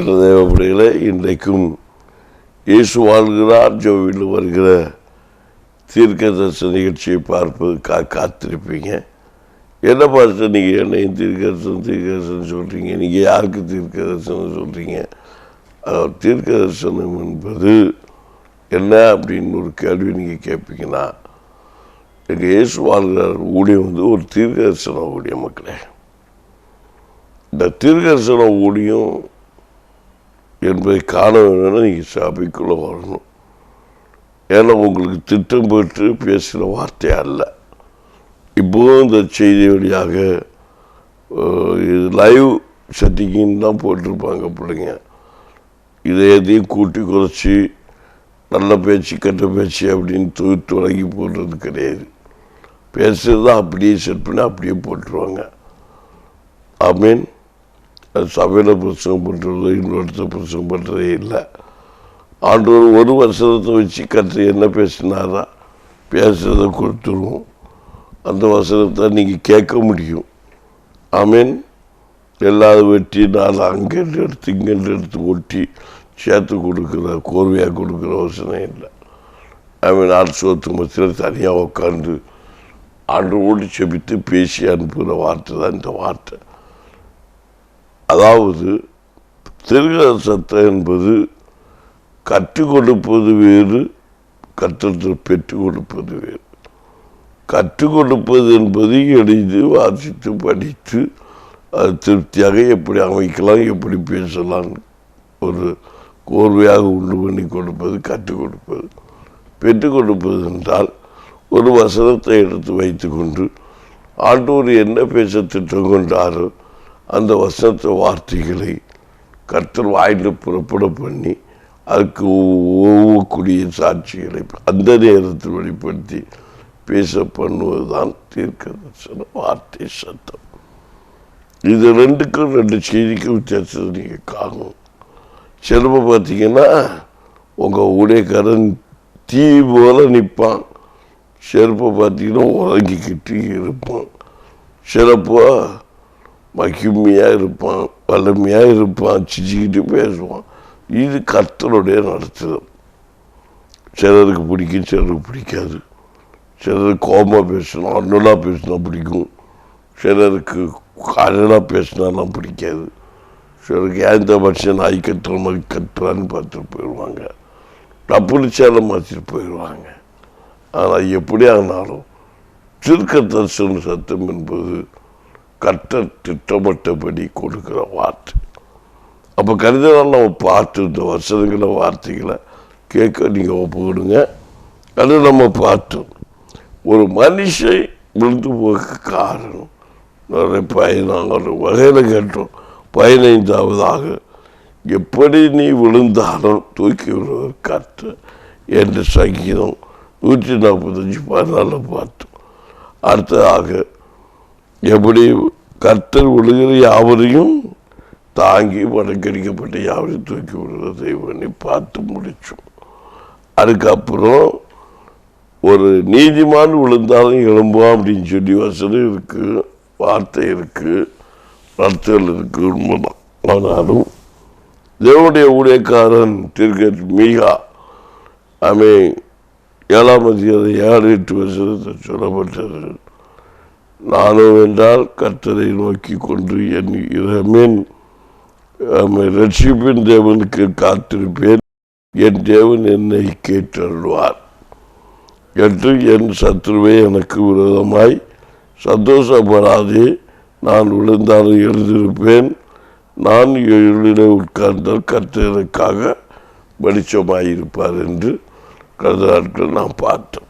தேவப்படிகளை இன்றைக்கும் இயேசு வாழ்கிறார் ஜோவில் வருகிற தீர்க்க தரிசன நிகழ்ச்சியை பார்ப்பது காத்திருப்பீங்க. என்ன பார்த்து நீங்கள் என்னையும் தீர்க்க சொல்கிறீங்க? நீங்கள் யாருக்கு தீர்க்க தரிசனம் சொல்கிறீங்க? தீர்க்க தரிசனம் என்பது என்ன அப்படின்னு ஒரு கேள்வி நீங்கள் கேட்பீங்கன்னா, எங்கள் இயேசு வாழ்கிறார் ஊழியம் ஒரு தீர்க்க தரிசன ஊழியம். மக்களே, இந்த தீர்க்க தரிசன ஊழியம் என்பதை காண வேணும்னா நீங்கள் சபைக்குள்ளே வரணும். ஏன்னா உங்களுக்கு திட்டம் பெற்று பேசுகிற வார்த்தை அல்ல. இப்போவும் இந்த செய்தி வழியாக இது லைவ் செட்டிங்கின்னு தான் போட்டிருப்பாங்க பிள்ளைங்க. இதை எதையும் கூட்டி குறைச்சி நல்ல பேச்சு கெட்ட பேச்சு அப்படின்னு தொடங்கி போடுறது கிடையாது. பேசுகிறது தான் அப்படியே செட் பண்ணி அப்படியே போட்டுருவாங்க. ஆமீன். அது சபையில் பிரசங்கம் பண்ணுறது இன்னொருத்த பிரசங்கம் பண்ணுறதே இல்லை. ஆண்டவர் ஒரு வசனத்தை வச்சு கற்று என்ன பேசினாரா பேசுகிறத கொடுத்துருவோம். அந்த வசனத்தை நீங்கள் கேட்க முடியும். ஆமீன். எல்லாரும் வெட்டி நாலு அங்கேருந்து எடுத்து இங்கேருந்து எடுத்து ஒட்டி சேர்த்து கொடுக்குற கோர்வையாக கொடுக்குற வசனம் இல்லை. ஆமீன். சோத்து மத்தியில் தனியாக உட்காந்து ஆண்டோடு செபித்து பேசி அனுப்புகிற வார்த்தை தான் இந்த வார்த்தை. அதாவது தீர்க்கதரிசனம் என்பது கற்றுக் கொடுப்பது வேறு, கற்றத்தில் பெற்றுக் கொடுப்பது வேறு. கற்றுக் கொடுப்பது என்பது எழுதி வாசித்து படித்து அது திருப்தியாக எப்படி அமைக்கலாம், எப்படி பேசலாம் ஒரு கோர்வையாக உண்டு பண்ணி கொடுப்பது கற்றுக் கொடுப்பது. பெற்றுக் கொடுப்பது என்றால் ஒரு வசனத்தை எடுத்து வைத்து கொண்டு ஆண்டவர் என்ன பேச திட்டம் கொண்டாரோ அந்த வசனத்தை வார்த்தைகளை கர்த்தர் வாயில் புறப்பட பண்ணி அதுக்கு ஒவ்வொக்கூடிய சாட்சிகளை அந்த நேரத்தில் வெளிப்படுத்தி பேச பண்ணுவது தான் தீர்க்க தரிசன வார்த்தை சத்தம். இது ரெண்டுக்கும் ரெண்டு செய்திக்கும் வித்தியாசத்தை நீங்கள் காணும். சிலப்ப பார்த்தீங்கன்னா உங்கள் ஊழியக்காரன் தீ போல நிற்பான். சிலப்ப பார்த்தீங்கன்னா உறங்கிக்கிட்டு இருப்பான். சிலப்போ மகிமையாக இருப்பான், வலிமையாக இருப்பான், சிச்சிக்கிட்டு பேசுவான். இது கர்த்தருடைய நடத்துதல். சிலருக்கு பிடிக்கும், சிலருக்கு பிடிக்காது. சிலருக்கு கோபமாக பேசினா அண்ணனாக பேசினா பிடிக்கும். சிலருக்கு அண்ணனாக பேசினாலாம் பிடிக்காது. சிலருக்கு ஏந்த மனுஷன் நாய் கட்டுற மாதிரி கட்டுறான்னு பார்த்துட்டு போயிடுவாங்க. டப்புனு சேலம் மாற்றிட்டு போயிடுவாங்க. ஆனால் எப்படி ஆனாலும் தீர்க்க தரிசன சத்தம் என்பது கர்த்தர் திட்டமிட்டபடி கொடுக்குற வார்த்தை. அப்போ கருதினால் நம்ம பார்த்து இந்த வசனங்களை வார்த்தைகளை கேட்க நீங்கள் ஒப்புக்கிடுங்க. அது நம்ம பார்த்தோம். ஒரு மனுஷன் விழுந்து போக காரணம் நிறைய நாங்கள் வகையில் கேட்டோம். 15ஆவதாக எப்படி நீ விழுந்தாலும் தூக்கி விடுவர் கர்த்தர் என்ற சங்கீதம் 145:14 பார்த்தோம். அடுத்ததாக எப்படி கர்த்தர் விழுகிற யாவரையும் தாங்கி வழக்கடிக்கப்பட்ட யாவரையும் தூக்கி விடுறதை பண்ணி பார்த்து முடித்தோம். அதுக்கப்புறம் ஒரு நீதிமான் விழுந்தாலும் எழும்புவான் அப்படின்னு சொல்லி வசனம் இருக்குது, வார்த்தை இருக்குது, வார்த்தைகள் இருக்குது. உண்மைதான். ஆனாலும் தேவனுடைய ஊழியக்காரன் தீர்க்க மீகா ஆமே 7ஆம் அதிகாரம் 7-8 வசனத்தை சொல்லப்பட்டது. நானும் என்றால் கர்த்தரை நோக்கி கொண்டு என் இரமேன் ரட்சிப்பின் தேவனுக்கு காத்திருப்பேன், என் தேவன் என்னை கேட்டருள்வார் என்று என் சத்துருவை எனக்கு விரோதமாய் சந்தோஷப்படாதே. நான் விழுந்தாலும் எழுந்திருப்பேன், நான் எழுதிலே உட்கார்ந்தால் கர்த்தருக்காக வெளிச்சமாயிருப்பார் என்று கடந்த நாட்கள் நான் பார்த்தோம்.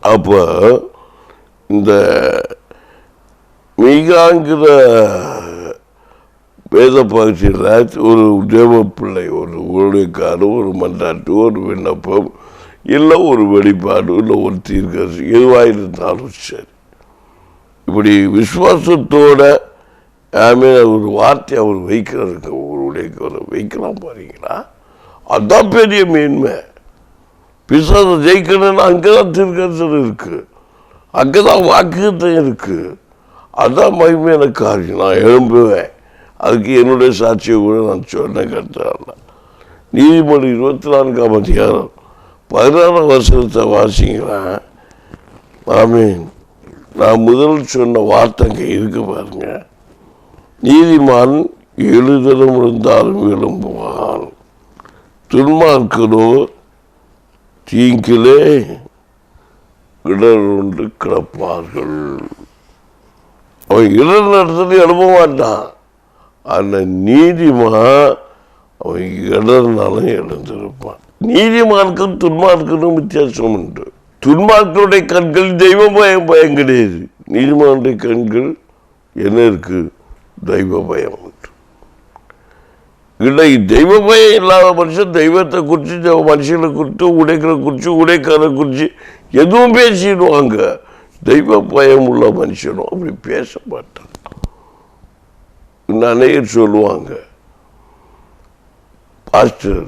அப்போ இந்த மீகாங்கிற வேத பகுதியில் ஒரு தேவ பிள்ளை, ஒரு ஊழியக்காரர், ஒரு மன்றாட்டு, ஒரு விண்ணப்பம், இல்லை ஒரு வெளிப்பாடு, இல்லை ஒரு தீர்க்கதரிசி, எதுவாக இருந்தாலும் சரி, இப்படி விசுவாசத்தோட ஒரு வார்த்தை அவர் வைக்கிறாருங்க. ஒரு ஊழியக்காரர் வைக்கலாம் பாருங்களா, அதுதான் பெரிய மேன்மை. பிசாசை ஜெயிக்கணும்னா அங்கே தான் தீர்க்கதரிசனம் இருக்குது, அங்கே தான் வாக்குத்தம் இருக்குது. அதுதான் மகிமையான காரியம். நான் எழும்புவேன், அதுக்கு என்னுடைய சாட்சியை கூட நான் சொன்ன கருத்தால. நீதிமொழி 24ஆம் அதிகாரம் 16ஆம் வசனத்தை வாசிங்களேன். ஆமீன். நான் முதல் சொன்ன வார்த்தை இருக்கு பாருங்க. நீதிமான் 7 தரம் இருந்தாலும் எழும்புவான், துன்மார்க்கனோ தீங்கிலே இடர்ந்து கிடப்பார்கள். அவன் இடர் நடத்துல எழுப்ப மாட்டான். அந்த நீதிமான் அவன் இடர்னாலும் எழுந்திருப்பான். நீதிமானுக்கும் துன்மார்க்கனும் வித்தியாசம் உண்டு. துன்மார்க்கனுடைய கண்கள் தெய்வ பயம் பயம் கிடையாது. நீதிமானுடைய கண்கள் என்ன இருக்கு? தெய்வ பயம் உண்டு. இல்லை, தெய்வ பயம் இல்லாத மனுஷன் தெய்வத்தை குறித்து, மனுஷனை குறித்து, உடைக்கிற குறித்து, உடைக்கார குறித்து எதுவும் பேசிடுவாங்க. தெய்வ பயம் உள்ள மனுஷனும் அப்படி பேச மாட்டான். அநேகர் சொல்லுவாங்க, பாஸ்டர்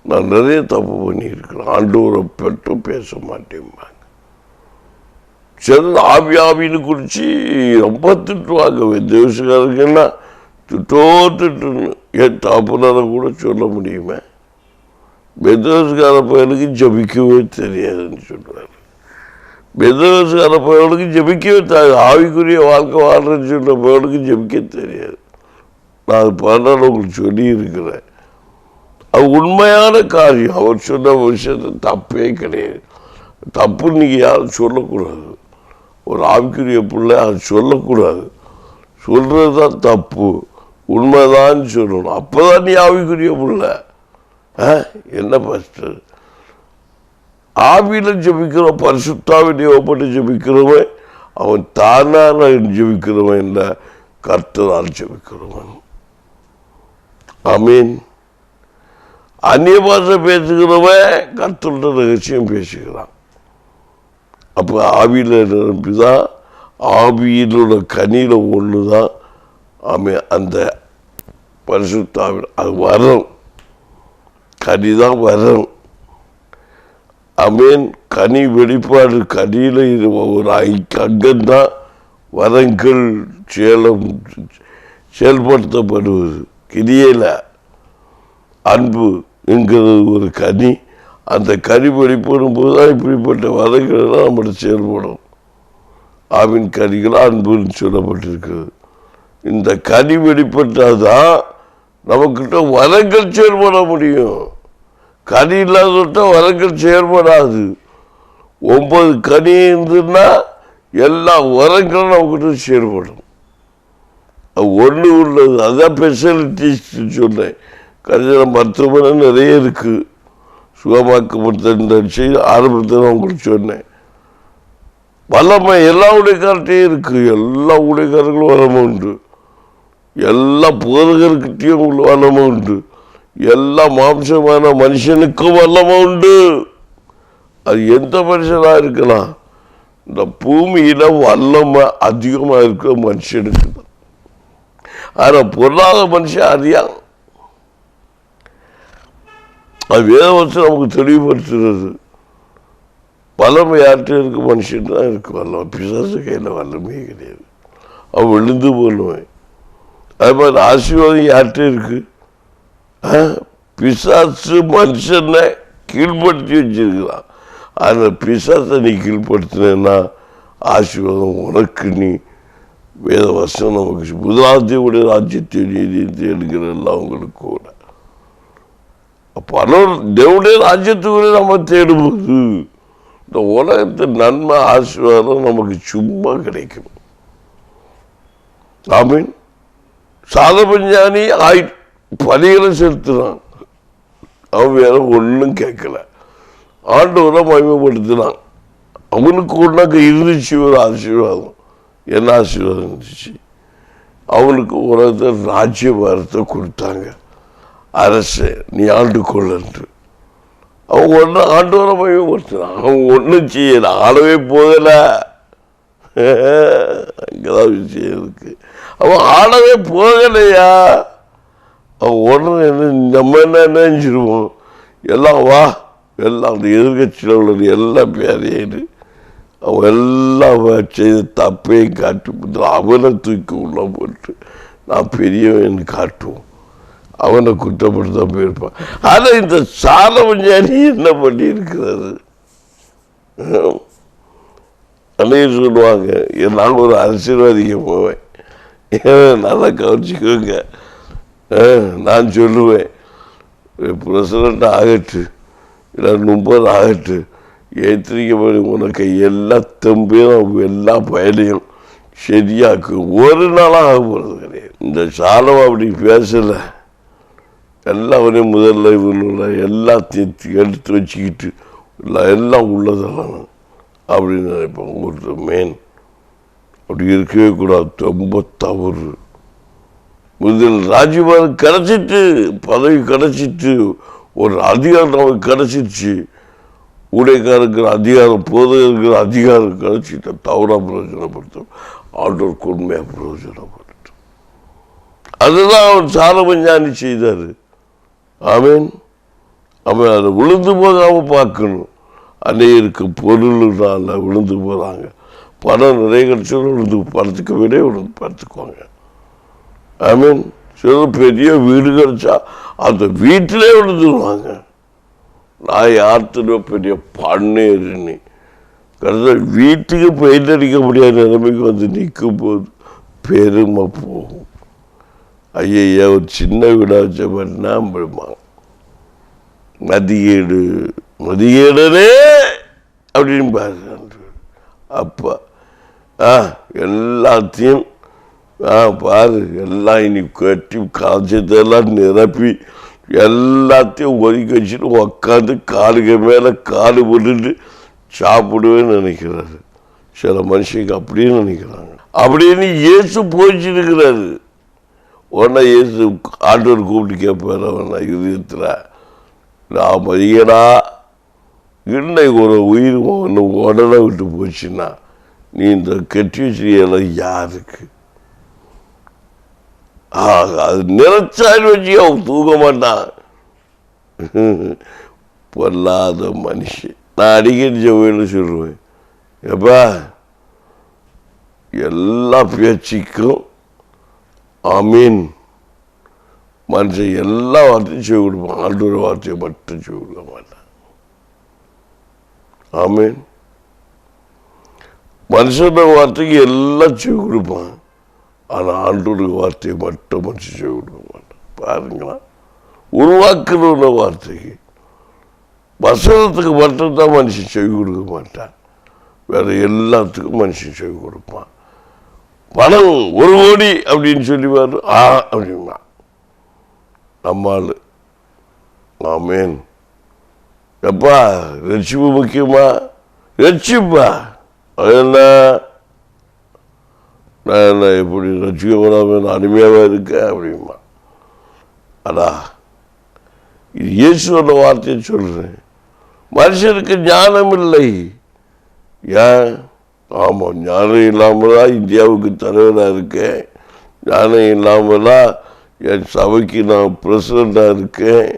நான் நிறைய தப்பு பண்ணியிருக்கிறேன், ஆண்டவரை பெற்று பேச மாட்டேன். சில ஆவியாவின்னு குறித்து ரொம்ப திட்டுவாங்க. தேவசுக்காரங்கன்னா திட்டுன்னு என் தாப்புனார கூட சொல்ல முடியுமே. பெதவசுக்கார பையனுக்கு ஜபிக்கவே தெரியாதுன்னு சொல்றாரு. பெதவசுக்கார பையனுக்கு ஜபிக்கவே தெரியாது. ஆவிக்குரிய வாழ்க்கை வாழ்றேன்னு சொல்ற பையனுக்கு ஜபிக்க தெரியாது. நான் பண்ணாலும் உங்களுக்கு சொல்லி இருக்கிறேன். அது உண்மையான காரியம். அவர் சொன்ன விஷயத்தை தப்பே கிடையாது. தப்பு நீங்கள் யாரும் சொல்லக்கூடாது. ஒரு ஆவிக்குரிய பிள்ளை அது சொல்லக்கூடாது. சொல்றது தான் தப்பு. உண்மைதான் சொல்லணும். அப்போதான் நீ ஆவிக்குரிய பிள்ளை. என்ன பாஸ்டர், ஆவியில் ஜபிக்கிறவன், பரிசுத்தாவின் ஏவப்பட்டு ஜபிக்கிறவன் அவன் தானாக ஜபிக்கிறவன் இல்லை, கர்த்தரால் ஜபிக்கிறவன். ஆமீன். அந்நிய பாஷை பேசுகிறவன் கர்த்தருடைய ரகசியம் பேசுகிறான். அப்போ ஆவியில் நிரம்பிதான். ஆவியிலோட கனியில் ஒன்று தான் அந்த பரிசுத்தாவில். அது வரும், கனிதான் வரும். அமேன். கனி வெளிப்பாடு. கனியில் ஒரு அங்கம்தான் வரங்கள் செயல்படுத்தப்படுவது. கிரியையில் அன்பு என்கிறது ஒரு கனி. அந்த கனி வெளிப்படும் போது தான் இப்படிப்பட்ட வரங்கள்லாம் நம்மளுக்கு செயல்படும். ஆவின் கனிகள் அன்புன்னு சொல்லப்பட்டிருக்கிறது. இந்த கனி வெளிப்பட்டாதான் நமக்கிட்ட வரங்கள் செயல்பட முடியும். கனி இல்லாத வரங்கள் செயல்படாது. 9 கனி இருந்துன்னா எல்லா வரங்களும் நமக்கிட்ட செயல்படும். அது ஒன்று உள்ளது. அதான் ஸ்பெஷலிட்டிஸ் சொன்னேன். கடைசியில் மருத்துவமனை நிறைய இருக்குது. சுகமாக்கப்பட்ட செய்தி ஆரம்பத்தில் உங்களுக்கு சொன்னேன். வல்லமை எல்லா ஊழியக்கார்ட்டையும் இருக்குது. எல்லா ஊழியக்காரர்களும் வல்லமை உண்டு. எல்லா போதகர்கிட்டையும் வல்லமை உண்டு. எல்லா மாம்சமான மனுஷனுக்கும் வல்லமை உண்டு. அது எந்த மனுஷனாக இருக்கலாம். இந்த பூமியில் வல்லமை அதிகமாக இருக்கிற மனுஷனுக்கு தான். ஆனால் பொருளாத மனுஷன் அறியான். அது வேதவசனம் நமக்கு தெளிவுபடுத்துறது. வல்லமை யார்கிட்ட இருக்க மனுஷன் தான் இருக்கு வல்லமை. பிசாசு கையில் வல்லமையே கிடையாது. அவன் விழுந்து போடுவேன். அது மாதிரி ஆசீர்வாதம் யார்கிட்ட இருக்கு? பிசாசு மனுஷனை கீழ்படுத்தி வச்சிருக்கிறான். அந்த பிசாசை நீ கீழ்படுத்தினா ஆசீர்வாதம் உனக்கு. நீ வேத வசனம் நமக்கு முதலாவதுடைய ராஜ்யத்தை நீதி தேடுகிற எல்லாம் உங்களுக்கு கூட. அப்போ தேவனுடைய ராஜ்யத்துக்குள்ளே நம்ம தேடும்போது இந்த உலகத்தின் நன்மை ஆசீர்வாதம் நமக்கு சும்மா கிடைக்கும். ஆமீன். சாதபஞ்சானி பலிகளை செலுத்தினான். அவன் வேற ஒன்றும் கேட்கல. ஆண்டவரை மகிமைப்படுத்தினான். அவனுக்கு ஒன்றாக்க இருந்துச்சு ஒரு ஆசீர்வாதம். என்ன ஆசீர்வாதம் இருந்துச்சு? அவனுக்கு உலகத்தில் ராஜ்யபாரத்தை கொடுத்தாங்க. அரசு நீ ஆண்டு கொள்ளன்று. அவங்க ஒன்று ஆண்டவரை மகிமைப்படுத்தினான். அவங்க ஒன்றும் செய்யலை. ஆளவே போகலை. அங்கேதான் விஷயம் இருக்கு. அவன் ஆளவே போகலையா? அவன் உடனே நம்ம என்ன நினைச்சிருவோம்? எல்லாம் வா, எல்லாம் அந்த எதிர்கட்சியில் உள்ளது எல்லாம் பேரையிடு அவன் எல்லாம் செய்த தப்பையும் காட்டு அவனை தூக்கி உள்ள போட்டு நான் பெரியவன் காட்டுவோம், அவனை குற்றப்படுத்த போயிருப்பான். ஆனால் இந்த சாலமன் ஞானி என்ன பண்ணி இருக்கிறாரு? அன்னைக்கு சொல்லுவாங்க, நான் ஒரு அரசியல்வாதிக்கு போவேன், நல்லா கவனிச்சுக்கோங்க, நான் சொல்லுவேன் பிரசிடண்ட் ஆகட்டு இல்லை 30 ஆகட்டு, ஏற்றிக்க உனக்கு எல்லா தெம்பையும் எல்லா பயனையும் சரியாக்கும், ஒரு நாளாக ஆக போகிறது கிடையாது. இந்த சாலம் அப்படி பேசலை. எல்லாவரையும் முதல்ல இவனுள்ள எல்லாத்தையும் எடுத்து வச்சுக்கிட்டு எல்லாம் உள்ளதெல்லாம் அப்படின்னு நினைப்பாங்க. ஒரு மேன் அப்படி இருக்கவே கூடாது, ரொம்ப தவறு. முதல் ராஜ்யபாரம் கிடச்சிட்டு, பதவி கிடச்சிட்டு, ஒரு அதிகாரம் நமக்கு கிடச்சிருச்சு, ஊழியக்காரருக்கு அதிகாரம், போதகருக்கு அதிகாரம் கிடச்சிட்டு தவறாக பிரயோஜனப்படுத்தும், ஆண்டோருக்கு உண்மையாக பிரயோஜனப்படுத்தும். அதுதான் அவர் சாலமன் ஞானி செய்தார். ஆமேன். அவன் அதை விழுந்து போகாமல் பார்க்கணும். அன்னைக்கு பொருள்னால விழுந்து போகிறாங்க, பணம் நிறைய கிடச்சோம் விழுந்து, பணத்துக்கு விட விழுந்து பார்த்துக்குவாங்க. ஆமீன். சில பெரிய வீடு கிடைச்சா அந்த வீட்டிலே விழுந்துருவாங்க. நான் யார்த்துன பெரிய பண்ணேருன்னு கடைசி வீட்டுக்கு பெயிண்ட் அடிக்க முடியாத நிலைமைக்கு வந்து நிற்கும் போது பெருமை போகும். ஐயா ஒரு சின்ன வீடாக வச்ச மாதிரினா விழுமாங்க. மதியேடு மதியேடனே அப்படின்னு பாரு. அப்போ எல்லாத்தையும் பாரு, எல்லாம் இனி கட்டி காய்ச்சதெல்லாம் நிரப்பி எல்லாத்தையும் ஒதுக்கி வச்சுட்டு உக்காந்து காலுக்கு மேலே காலு போட்டுட்டு சாப்பிடுவேன்னு நினைக்கிறாரு. சில மனுஷங்க அப்படின்னு நினைக்கிறாங்க. அப்படின்னு இயேசு போயிச்சிருக்கிறாரு. உடனே இயேசு ஆண்டவர் கூப்பிட்டு கேட்பார் அவனை இதயத்தில், நான் மதியடா, இன்னைக்கு ஒரு உயிர் ஒன்று உடனே விட்டு போச்சுன்னா நீ இந்த கட்டி வச்சிருக்கலாம் யாருக்கு? அது நினைச்சாலும் வச்சு அவன் தூங்க மாட்டான். பொல்லாத மனுஷன். நான் அடிக்கடி ஜெபம்னு சொல்லுவேன், எப்பா எல்லா பேச்சுக்கும் ஆமீன், மனுஷன் எல்லா வார்த்தையும் செய்ய கொடுப்பான், ஆண்டவர் வார்த்தையை மட்டும் செய்ய கொடுக்க மாட்டான். ஆமீன். மனுஷனோட வார்த்தைக்கு எல்லாம் செய்ய கொடுப்பான், ஆனால் ஆண்டவருக்கு வார்த்தையை மட்டும் மனுஷன் செய்ய கொடுக்க மாட்டான். பாருங்களா, உருவாக்குற வார்த்தைக்கு வசனத்துக்கு மட்டும்தான் மனுஷன் செவி கொடுக்க மாட்டான், வேற எல்லாத்துக்கும் மனுஷன் செவி கொடுப்பான். பணம் 1 கோடி அப்படின்னு சொல்லிவாரு, அப்படின்னா நம்மால். ஆமேன். எப்பா ரட்சிப்பு முக்கியமா? ரட்சிப்பா என்ன, நான் என்ன எப்படி ரட்சிக்கப்படாம அருமையாகவே இருக்கேன் அப்படிமா. அடா, இது இயேசுவோட வார்த்தையை சொல்கிறேன். மனுஷனுக்கு ஞானம் இல்லை. ஏன்? ஆமாம், ஞானம் இல்லாமல் தான் இந்தியாவுக்கு தலைவராக இருக்கேன், ஞானம் இல்லாமல் தான் என் சபைக்கு நான் பிரசிடண்டாக இருக்கேன்.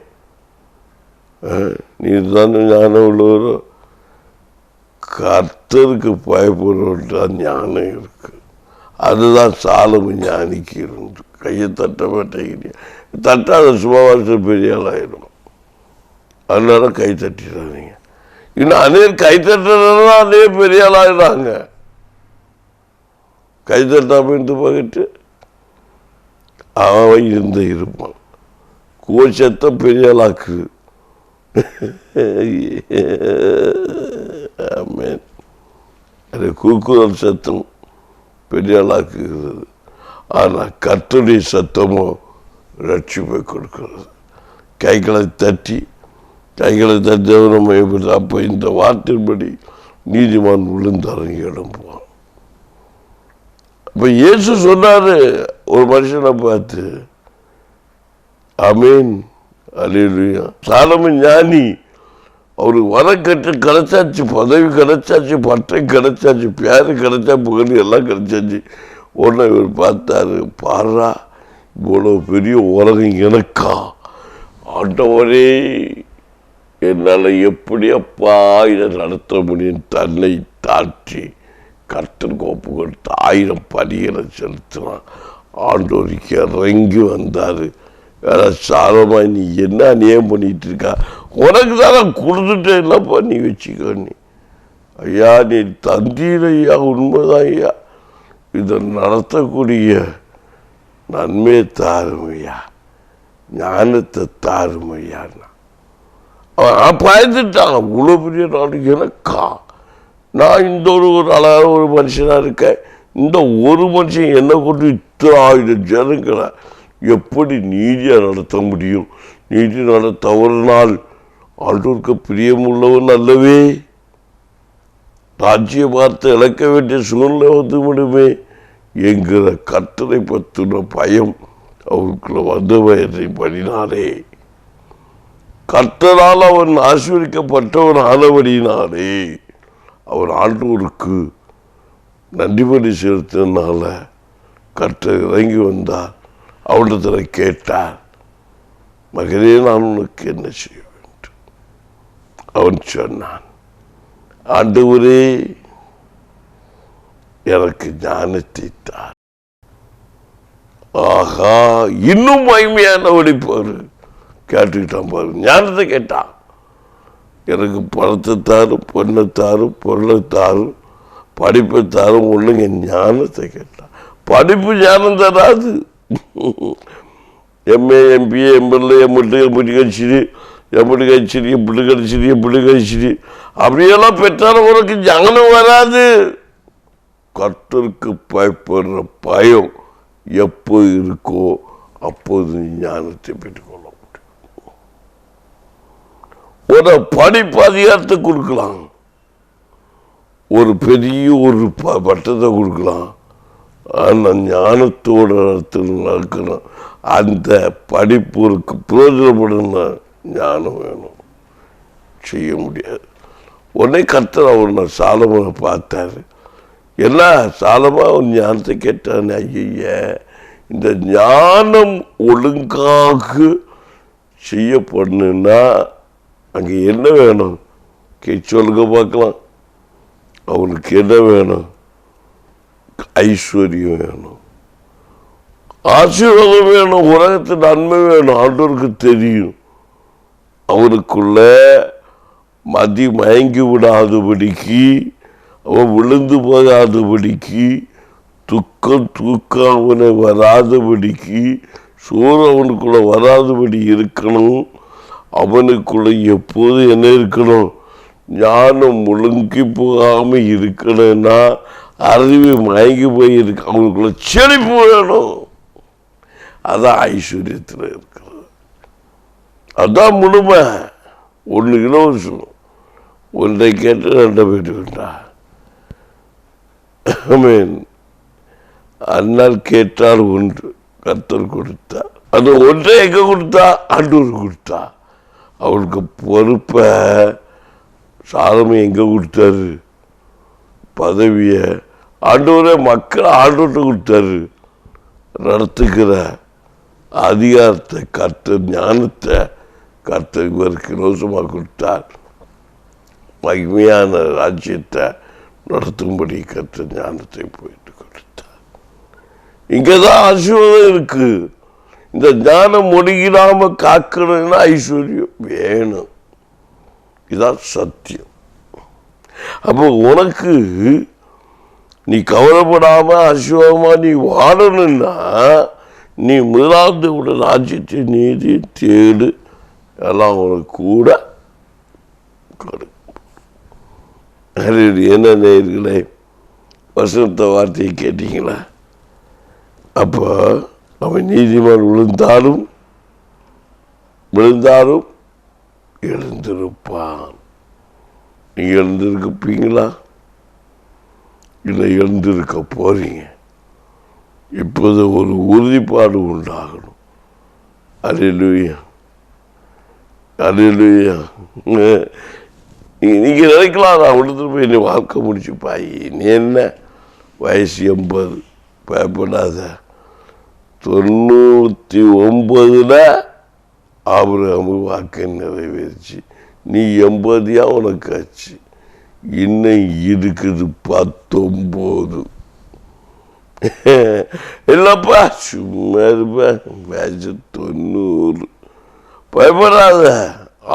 நீ தானே ஞானம் உள்ளவரோ? கர்த்தருக்கு பயப்படுறவன் ஞானம் இருக்கு. அதுதான் சாலமன் ஞானிக்கு இருந்து. கையை தட்ட மாட்டேங்கிறீங்க, தட்டாத சுபாவாச பெரிய ஆளாயிடும். அதனால கை தட்டிடுறாங்க. இன்னும் அநேர் கை தட்டுறதுனா அதே பெரிய ஆளாயிடுறாங்க. கை தட்டாம இருந்து பார்த்துட்டு அவன் இருப்பான். கோச்சத்தை பெரிய ஆளாக்கு. அது கூக்குரல் சத்தம் பெரிய ஆளாக்குகிறது. ஆனால் கர்த்தருடைய சத்தமோ ரட்சிப்பை கொடுக்கிறது. கைகளை தட்டி நம்ம. அப்போ இந்த வார்த்தையின்படி நீதிமான் விழுந்தாரங்க எழும்புவான். அப்போ இயேசு சொன்னாரு ஒரு மனுஷனை பார்த்து, ஆமீன், அல்லேலூயா. சாலமன் ஞானி, அவருக்கு வரக்கட்டு கிடைச்சாச்சு, பதவி கிடைச்சாச்சு, பட்டை கிடைச்சாச்சு, பேரு கிடைச்சா, புகழ் எல்லாம் கிடைச்சாச்சு. உடனே இவர் பார்த்தாரு, பாரா இவ்வளோ பெரிய உலகம் எனக்கா? ஆண்டவரே, என்னால் எப்படி அப்பா இதை நடத்த முடியும்? தன்னை தாழ்த்தி கர்த்தருக்கு ஒப்பு கொடுத்து 1000 பலிகளை செலுத்தினான். ஆண்டவருக்கு இறங்கி வந்தார். சாலமா நீ என்ன அநியாயம் பண்ணிட்டு இருக்கா, உனக்கு தானே கொடுத்துட்டே இல்லைப்பா, நீ வச்சுக்க. நீ ஐயா நீ தந்தீர் ஐயா, உண்மைதான் ஐயா, இதை நடத்தக்கூடிய நன்மையை தாரும் ஐயா, ஞானத்தை தாரும் ஐயான்னா அவன் பயந்துட்டான். அவ்வளோ பெரிய நாடு எனக்கா, நான் இந்த ஒரு அழகான ஒரு மனுஷனாக இருக்கேன், இந்த ஒரு மனுஷன் என்னை கொண்டு இத்தனை 1000 ஜனங்களை எப்படி நீதியாக நடத்த முடியும்? நீதி நட தவறினால் ஆண்டவருக்கு பிரியமுள்ளவன் அல்லவே, ராஜ்ய பார்த்து இழக்க வேண்டிய சூழ்நிலை வந்து விடுமே என்கிற கர்த்தரை பற்றின பயம் அவருக்குள்ள வந்தவரை பண்ணினாரே. கர்த்தரால் அவன் ஆசீர்வதிக்கப்பட்டவன் ஆனபடினாலே அவன் ஆண்டவருக்கு நன்றி பலி செலுத்தினால கர்த்தர் இறங்கி வந்தார். அவனிடத்தில் கேட்டார், மகனே நான் உனக்கு என்ன செய்ய வேண்டும்? அவன் சொன்னான், ஆண்டவரே எனக்கு ஞானத்தை தார். ஆஹா, இன்னும் மகிமையான ஒழிப்பாரு கேட்டுக்கிட்டான் பாரு. ஞானத்தை கேட்டான். எனக்கு பணத்தை தாரும், பொண்ணை தாரும், பொருளை தாரும், படிப்பை தாரும், ஒண்ணுங்க ஞானத்தை கேட்டான். படிப்பு ஞானம் தராது. எம்ஏ எம்பிஏ எம்பிஎல்ஏ எம்பிடி கழிச்சிடு, எப்படி கழிச்சிடு, எப்படி கழிச்சிடு, எப்படி கழிச்சிடு அப்படியெல்லாம் பெற்றாலும் உனக்கு ஞானம் வராது. கர்த்தருக்கு பயப்படுற பயம் எப்போ இருக்கோ அப்போது நீ ஞானத்தை பெற்றுக்கொள்ள முடியும். ஒரு படிப்பு அதிகாரத்தை கொடுக்கலாம், ஒரு பெரிய ஒரு பட்டத்தை கொடுக்கலாம், ஆனால் ஞானத்தோட நடக்கணும். அந்த படிப்புக்கு பிரயோஜனப்படணும், ஞானம் வேணும், செய்ய முடியாது. உடனே கர்த்தர் அவர் சாலமோனை பார்த்தாரு. எல்லாம் சாலமா ஒரு ஞானத்தை கேட்டான். ஐய, இந்த ஞானம் ஒழுங்காக செய்யப்படணுன்னா அங்கே என்ன வேணும்? சொல்லுங்க பார்க்கலாம். அவனுக்கு என்ன வேணும்? ஐஸ்வர்யம் வேணும், ஆசீர்வாதம் வேணும், உலகத்து நன்மை வேணும். ஆண்டவருக்கு தெரியும். அவனுக்குள்ள மதி மயங்கி விடாதபடிக்கு, அவன் விழுந்து போகாதபடிக்கு, தூக்கம் அவனை வராதபடிக்கு, சோறு அவனுக்குள்ள வராதபடி இருக்கணும். அவனுக்குள்ள எப்போது என்ன இருக்கணும்? ஞானம் முழுங்கி போகாம இருக்கணும்னா அறிவு மயங்கி போயிருக்கு. அவங்களுக்குள்ள செழிப்பு வேணும். அதான் ஐஸ்வர்யத்தில் இருக்கிறது. அதான் முழுமை. 1 இலவசம், ஒன்றை கேட்டு 2 பெற்றுக்கிட்டா. அண்ணால் கேட்டால் ஒன்று கர்த்தர் கொடுத்தார். அந்த ஒன்றை எங்க கொடுத்தா? ஆண்டவர் கொடுத்தா. அவளுக்கு பொறுப்பை சாலமோன் எங்க கொடுத்தாரு? பதவியை ஆண்டவரே மக்கள் ஆண்டவர்கிட்ட கொடுத்தாரு. நடத்துக்கிற அதிகாரத்தை கர்த்தர், ஞானத்தை கர்த்தர் இவருக்கு இலவசமாக கொடுத்தார். மகிமையான ராஜ்யத்தை நடத்தும்படி கர்த்தர் ஞானத்தை போயிட்டு கொடுத்தார். இங்கதான் ஆசீர்வாதம் இருக்கு. இந்த ஞானம் ஒடுங்கிடாம காக்கணும்னா ஐஸ்வர்யம் வேணும். இதான் சத்தியம். அப்போ உனக்கு நீ கவலைப்படாம ஆசீர்வாதமா நீ வாழணும்னா நீ முதலாவது ஒரு ராஜ்யத்தை நீதி தேடு, எல்லாம் உனக்கு கூட என்ன நேயர்களே, வசனத்தை வார்த்தையை கேட்டீங்களா? அப்போ அவன் நீதிமான் விழுந்தாலும் எழுந்திருப்பான். நீங்க எழுந்திருப்பீங்களா? இல்லை எழுந்திருக்க போறீங்க? இப்போது ஒரு உறுதிப்பாடு உண்டாகணும். அல்லேலூயா, அல்லேலூயா. நீங்க நினைக்கலாம், நான் விடுத்துட்டு போய் நீ வாழ்க்கை முடிச்சுப்பாய், நீ என்ன வயசு 80, பயப்படாத. 99 ஆபிரகாம் வாக்கை நிறைவேறிச்சு. நீ 80 உனக்கு ஆச்சு. இன்னும் இருக்குது 19. இல்லப்பா சும்மா இருப்பா, வயசு 90. பயப்படாத,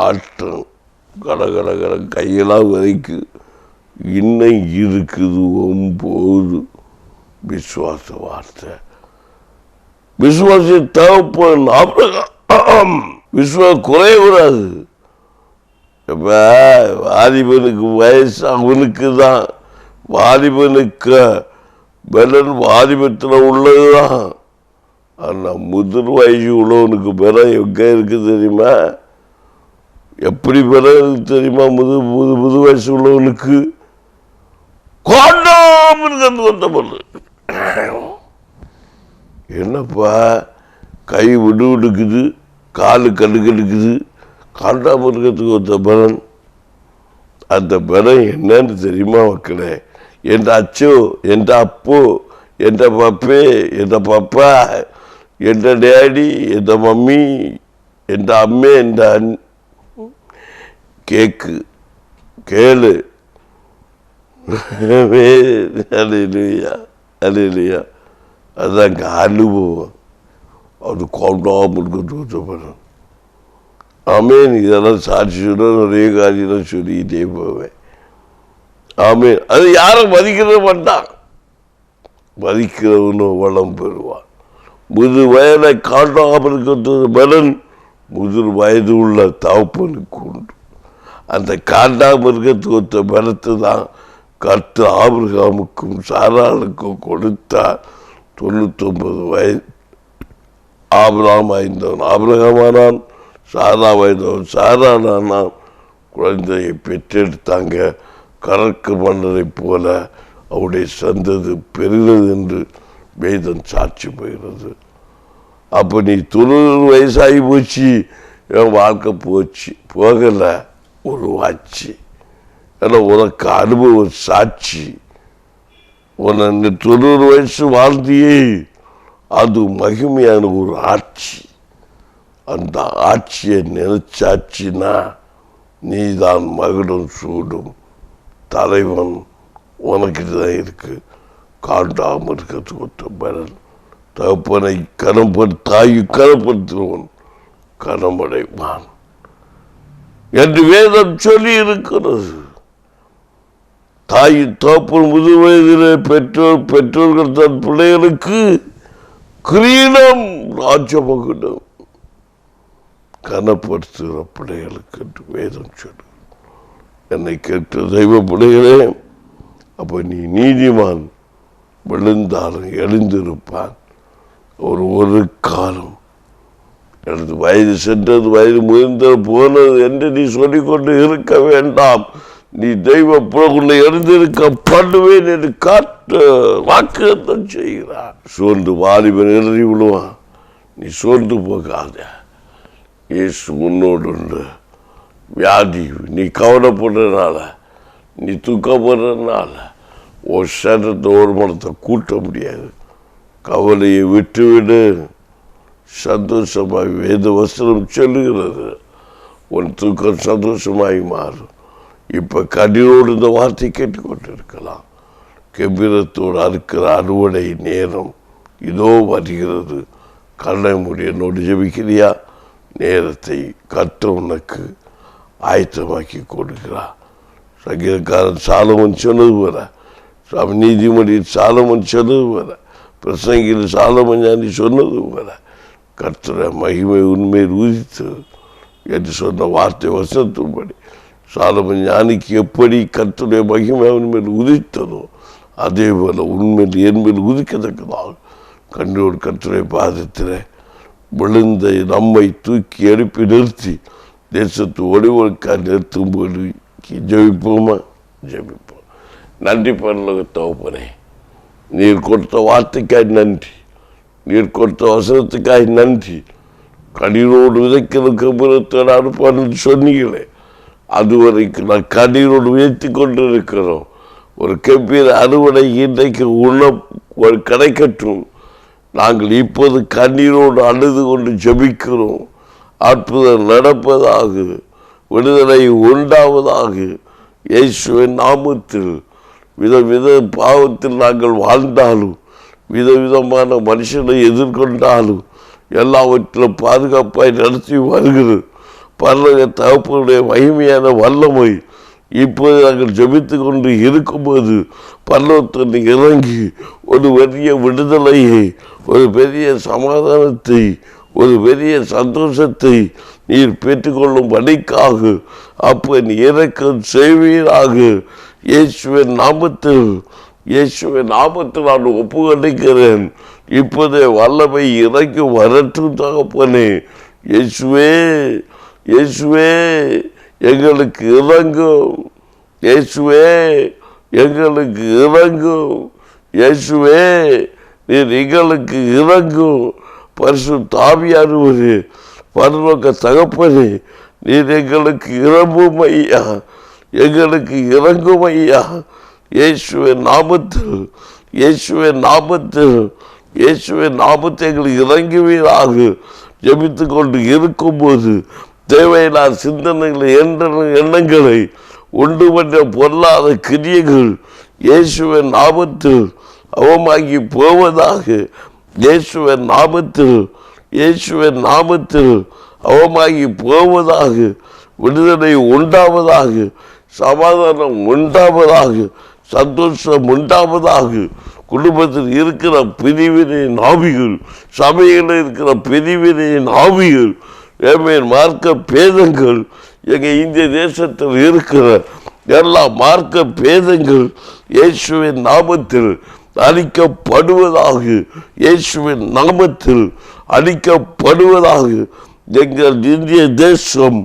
ஆட்டம் கட கட கட கையெல்லாம் வரைக்கும். இன்னும் இருக்குது 9. விசுவாச வார்த்தை. விசுவாசி தகப்பன் ஆபிரகாம். விசுவாசம் குறையக்கூடாது. இப்ப வாலிபனுக்கு வயசு அவனுக்கு தான், வாலிபனுக்கு பலன் வாலிபத்தில் உள்ளதுதான். ஆனா முதிர் வயசு உள்ளவனுக்கு பலம் எங்க இருக்கு தெரியுமா? எப்படி பலம் இருக்கு தெரியுமா? முது வயசு உள்ளவனுக்கு என்னப்பா, கை விடுக்குது, காலு கடுக்கெடுக்குது, காண்டாம இருக்கிறதுக்கு ஒருத்த பலன். அந்த பலம் என்னன்னு தெரியுமா மக்களே? என் அச்சோ, என் அப்போ, என் பப்பே, என் பப்பா, என் டேடி, என் மம்மி, என் அம்மே, என் கேக்கு கேளு. அல்லேலூயா, அல்லேலூயா. அதாங்க அனுபவம். அது கொண்டாமல் இருக்கிறது பலன். ஆமேன். இதெல்லாம் சாட்சி சொல்ல நிறைய காரியம் சொல்லிக்கிட்டே போவேன். ஆமேன். அது யாரும் மதிக்கிற மாட்டான். மதிக்கிறவனும் வளம் பெறுவான். முது வயதை காட்டாமல் இருக்கிறது பலன் முதிர் வயது உள்ள தகப்பனுக்கு உண்டு. அந்த காட்டாமல் இருக்கிறதுக்கு ஒருத்த பலத்தை தான் கர்த்தர் ஆபிரகாமுக்கும் சாராளுக்கும் கொடுத்தார். 99 வயது ஆபிரகாம் ஆய்ந்தவன் ஆபிரகாமானான், சாரா வயதவன் சாரானான். குழந்தையை பெற்றெடுத்தாங்க. கறக்கு மன்னரை போல அவருடைய சந்தது பெறுகிறது என்று வேதம் சாட்சி போகிறது. அப்போ நீ 90 வயசாகி போச்சு, என் வாழ்க்கை போச்சு போகலை, ஒரு வாட்சி. ஏன்னா உனக்கு அனுபவம் சாட்சி. உன்னை 90 வயசு வாழ்ந்தியே, அது மகிமையான ஒரு ஆட்சி. அந்த ஆட்சியை நினைச்சாட்சினா நீதான் மகுடம் சூடும் தலைவன். உனக்கு தான் இருக்கு. காண்டாமல் இருக்கிறதுக்கு ஒத்த பலன். தகப்பனை தாயை கனப்படுத்துவன் கனமடைவான் என்று வேதம் சொல்லி இருக்கிறது. தாயின் தகப்பன் முது வயதிலே பெற்றோர்கள் தன் பிள்ளைகளுக்கு கிரீடம், ராஜமகுடம் கனப்படுத்துகிற பிள்ளைகளுக்கு என்று வேதம் சொல்லு. என்னை கேட்ட தெய்வ பிள்ளைகளே, அப்போ நீ நீதிமான். விழுந்தாலும் எழுந்திருப்பான். ஒரு காலம் எனது வயது சென்றது, வயது முயன்ற போனது என்று நீ சொல்லிக்கொண்டு இருக்க வேண்டாம். நீ தெய்வ புறக்குள்ள எழுந்திருக்க பண்ணுவேன் என்று காட்டு வாக்குதான் செய்கிறார். சோர்ந்து வாலிபன் எழுதி விடுவான். நீ சோர்ந்து போகாத. இயேசு முன்னோடு உண்டு. வியாதி நீ கவலைப்படுறதுனால, நீ துக்கப்படுறதுனால ஒரு சட்டத்தை ஒரு மனத்தை கூட்ட முடியாது. கவலையை விட்டுவிடு, சந்தோஷமாய் வேத வசனம் சொல்லுகிறது. உன் துக்கம் சந்தோஷமாய் மாறும். இப்போ கண்ணீரோடு இந்த வார்த்தை கேட்டுக்கொண்டிருக்கலாம். கம்பீரத்தோடு அறுக்கிற அறுவடை நேரம் இதோ வருகிறது. கண்ணை மூடி என்னோடு ஜெபிக்கிறியா? நேரத்தை கர்த்தர் உனக்கு ஆயத்தமாக்கி கொடுக்கிறார். சங்கீதக்காரன் சாலமன் சொன்னது போல, நீதிமொழியில் சாலமன் சொன்னது போல, பிரசங்கியில் சாலமன் ஞானி சொன்னது போல, கர்த்தரை மகிமை உண்மையில் உதித்தது என்று சொன்ன வார்த்தை வசனத்தின்படி சாலமன் ஞானிக்கு எப்படி கர்த்தருடைய மகிமை உண்மையில் உதித்ததோ அதே போல உண்மையில் என்மேல் உதிக்கத்தக்கதாக கண்ணோடு கர்த்தருடைய பாதத்தில் விழுந்த நம்மை தூக்கி எழுப்பி நிறுத்தி தேசத்து ஒளிவொழுக்கா நிறுத்தும்போது ஜெபிப்போமா? ஜெபிப்போம். நன்றி பரலோக தகப்பனே, நீர் கொடுத்த வார்த்தைக்காய் நன்றி, நீர் கொடுத்த வசனத்துக்காய் நன்றி. கண்ணீரோடு விதைக்கிற கம்பீரத்தோடு அனுப்பான்னு சொன்னீங்களே, அதுவரைக்கும் நான் கண்ணீரோடு உயர்த்தி கொண்டு இருக்கிறோம். ஒரு கம்பீர அறுவடை இன்றைக்கு கிடைக்கட்டும். நாங்கள் இப்போது கண்ணீரோடு அழுது கொண்டு ஜெபிக்கிறோம். அற்புதம் நடப்பதாக, விடுதலை உண்டாவதாக. இயேசுவின் நாமத்தில் விதவித பாவத்தில் நாங்கள் வாழ்ந்தாலும், விதவிதமான மனுஷனை எதிர்கொண்டாலும், எல்லாவற்றிலும் பாதுகாப்பாய் நடத்தி வருகிறது பரலோக தகப்பனுடைய மகிமையான வல்லமை இப்போது நாங்கள் ஜெபித்து கொண்டு இருக்கும்போது பரலோகத்தில் இறங்கி ஒரு பெரிய விடுதலையை, ஒரு பெரிய சமாதானத்தை, ஒரு பெரிய சந்தோஷத்தை நீர் பெற்றுக்கொள்ளும் பணிக்காக அப்ப இறக்கம் செய்வீராக. இயேசுவின் நாமத்தில் நான் ஒப்புக்கொடுக்கிறேன். இப்போதே வல்லமை இறக்கி வரட்டும் தகப்பனே. இயேசுவே எங்களுக்கு இறங்கும். இயேசுவே எங்களுக்கு இறங்கும். இயேசுவே நீர் எங்களுக்கு இறங்கும். பரிசுத்த ஆவியானவரே, பரலோக தகப்பனே, நீர் எங்களுக்கு இறங்கும் ஐயா, எங்களுக்கு இறங்கும் ஐயா. இயேசுவின் நாமத்தில் எங்களுக்கு இறங்குவீராக. ஜெபித்து கொண்டு இருக்கும்போது தேவையில்லாத சிந்தனைகளை, எண்ணங்களை, உண்டு பண்ற பொருளாத கிரியைகள் இயேசுவின் நாமத்தில் அவமாகி போவதாக. இயேசுவின் நாமத்தில் அவமாகி போவதாக. விடுதலை உண்டாவதாக, சமாதானம் உண்டாவதாக, சந்தோஷம் உண்டாவதாக. குடும்பத்தில் இருக்கிற பிரிவினையின் ஆவிகள், சபையில் இருக்கிற பிரிவினையின் ஆவிகள், மார்க்க பேதங்கள், எங்கள் இந்திய தேசத்தில் இருக்கிற எல்லா மார்க்க பேதங்கள் இயேசுவின் நாமத்தில் அழிக்கப்படுவதாக. இயேசுவின் நாமத்தில் அழிக்கப்படுவதாக. எங்கள் இந்திய தேசம்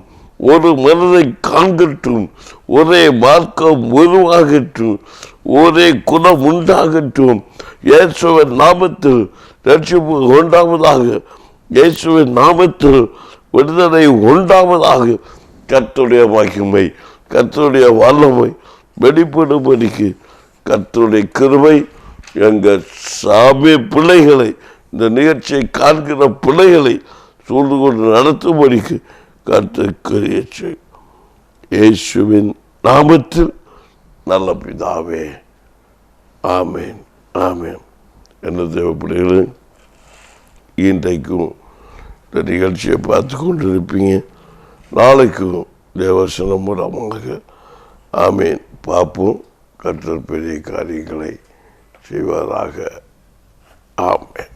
ஒரு மனதை காண்கட்டும், ஒரே மார்க்கம் உருவாகட்டும், ஒரே குணம் உண்டாகட்டும். இயேசுவின் நாமத்தில் ரட்சிப்பு உண்டாவதாக. இயேசுவின் நாமத்தில் விடுதலை உண்டாவதாக. கர்த்தருடைய மகிமை, கர்த்தருடைய வல்லமை வெளிப்படும்படிக்கு கர்த்தருடைய கிருபை எங்கள் சாமி பிள்ளைகளை, இந்த நிகழ்ச்சியை காண்கிற பிள்ளைகளை சூழ்ந்து கொண்டு நடத்தும்படிக்கு கர்த்தருக்குரிய இயேசுவின் நாமத்தில் நல்ல பிதாவே, ஆமேன், ஆமேன். என்ன தேவைப்படுகிறது? இன்றைக்கும் இந்த நிகழ்ச்சியை பார்த்து கொண்டு இருப்பீங்க. நாளைக்கும் தேவசனம் மூலமாக ஆமேன் பார்ப்போம். கர்த்தர் பெரிய காரியங்களை செய்வதாக. ஆமேன்.